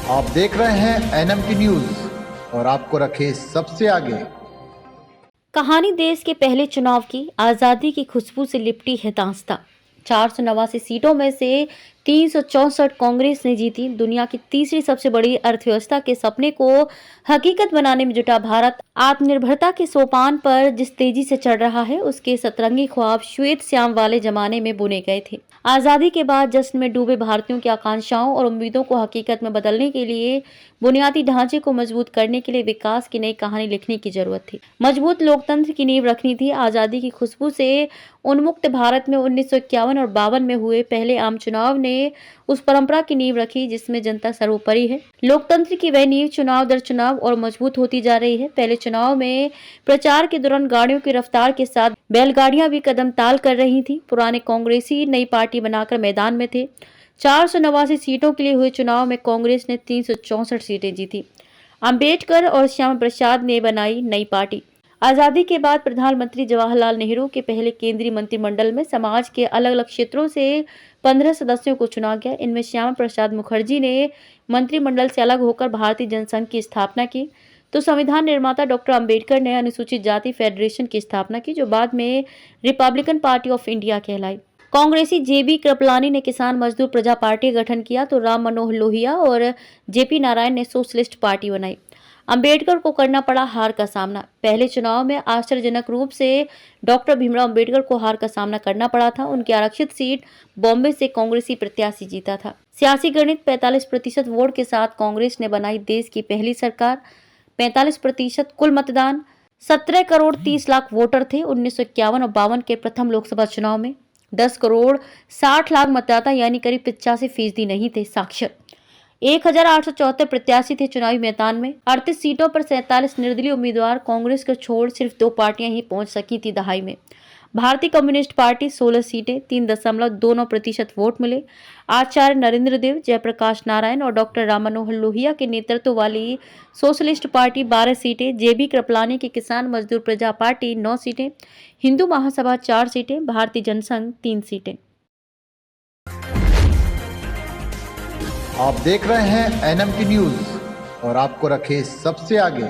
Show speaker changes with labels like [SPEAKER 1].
[SPEAKER 1] आप देख रहे हैं एनएमटी न्यूज और आपको रखे सबसे आगे।
[SPEAKER 2] कहानी देश के पहले चुनाव की आज़ादी की खुशबू से लिपटी है दास्तां। 489 सीटों में से 364 कांग्रेस ने जीती। दुनिया की तीसरी सबसे बड़ी अर्थव्यवस्था के सपने को हकीकत बनाने में जुटा भारत आत्मनिर्भरता के सोपान पर जिस तेजी से चढ़ रहा है, उसके सतरंगी ख्वाब श्वेत श्याम वाले जमाने में बुने गए थे। आज़ादी के बाद जश्न में डूबे भारतीयों की आकांक्षाओं और उम्मीदों को हकीकत में बदलने के लिए, बुनियादी ढांचे को मजबूत करने के लिए विकास की नई कहानी लिखने की जरूरत थी। मजबूत लोकतंत्र की नींव रखनी थी। आज़ादी की खुशबू से उन्मुक्त भारत में 1951 और 52 में हुए पहले आम चुनाव ने उस परंपरा की नींव रखी जिसमें जनता सर्वोपरि है। लोकतंत्र की वह नींव चुनाव दर चुनाव और मजबूत होती जा रही है। पहले चुनाव में प्रचार के दौरान गाड़ियों की रफ्तार के साथ बैलगाड़ियां भी कदम ताल कर रही थी। पुराने कांग्रेसी नई पार्टी बनाकर मैदान में थे। 489 सीटों के लिए हुए चुनाव में कांग्रेस ने 364 सीटें जीती। अंबेडकर और श्यामा प्रसाद ने बनाई नई पार्टी। आजादी के बाद प्रधानमंत्री जवाहरलाल नेहरू के पहले केंद्रीय मंत्रिमंडल में समाज के अलग अलग क्षेत्रों से 15 सदस्यों को चुना गया। इनमें श्यामा प्रसाद मुखर्जी ने मंत्रिमंडल से अलग होकर भारतीय जनसंघ की स्थापना की, तो संविधान निर्माता डॉक्टर अंबेडकर ने अनुसूचित जाति फेडरेशन की स्थापना की, जो बाद में रिपब्लिकन पार्टी ऑफ इंडिया कहलाई। कांग्रेसी जेबी कृपलानी ने किसान मजदूर प्रजा पार्टी का गठन किया, तो राम मनोहर लोहिया और जेपी नारायण ने सोशलिस्ट पार्टी बनाई। अंबेडकर को करना पड़ा हार का सामना। पहले चुनाव में आश्चर्यजनक रूप से डॉक्टर भीमराव अंबेडकर को हार का सामना करना पड़ा था। उनकी आरक्षित सीट बॉम्बे से कांग्रेसी प्रत्याशी जीता था। सियासी गणित 45% वोट के साथ कांग्रेस ने बनाई देश की पहली सरकार। 45% कुल मतदान 17 करोड़ 30 लाख वोटर थे। 1951 और 52 के प्रथम लोकसभा चुनाव में 10 करोड़ 60 लाख मतदाता यानी करीब 85% नहीं थे साक्षर। 1874 प्रत्याशी थे चुनावी मैदान में। 38 सीटों पर 47 निर्दलीय उम्मीदवार। कांग्रेस को छोड़ सिर्फ 2 पार्टियां ही पहुंच सकी थी दहाई में। भारतीय कम्युनिस्ट पार्टी 16 सीटें 3.29% वोट मिले। आचार्य नरेंद्र देव, जयप्रकाश नारायण और डॉक्टर राम मनोहर लोहिया के नेतृत्व वाली सोशलिस्ट पार्टी 12 सीटें, जेबी कृपलानी की किसान मजदूर प्रजा पार्टी 9 सीटें, हिंदू महासभा 4 सीटें, भारतीय जनसंघ 3 सीटें।
[SPEAKER 1] आप देख रहे हैं एनएमटी न्यूज और आपको रखे सबसे आगे।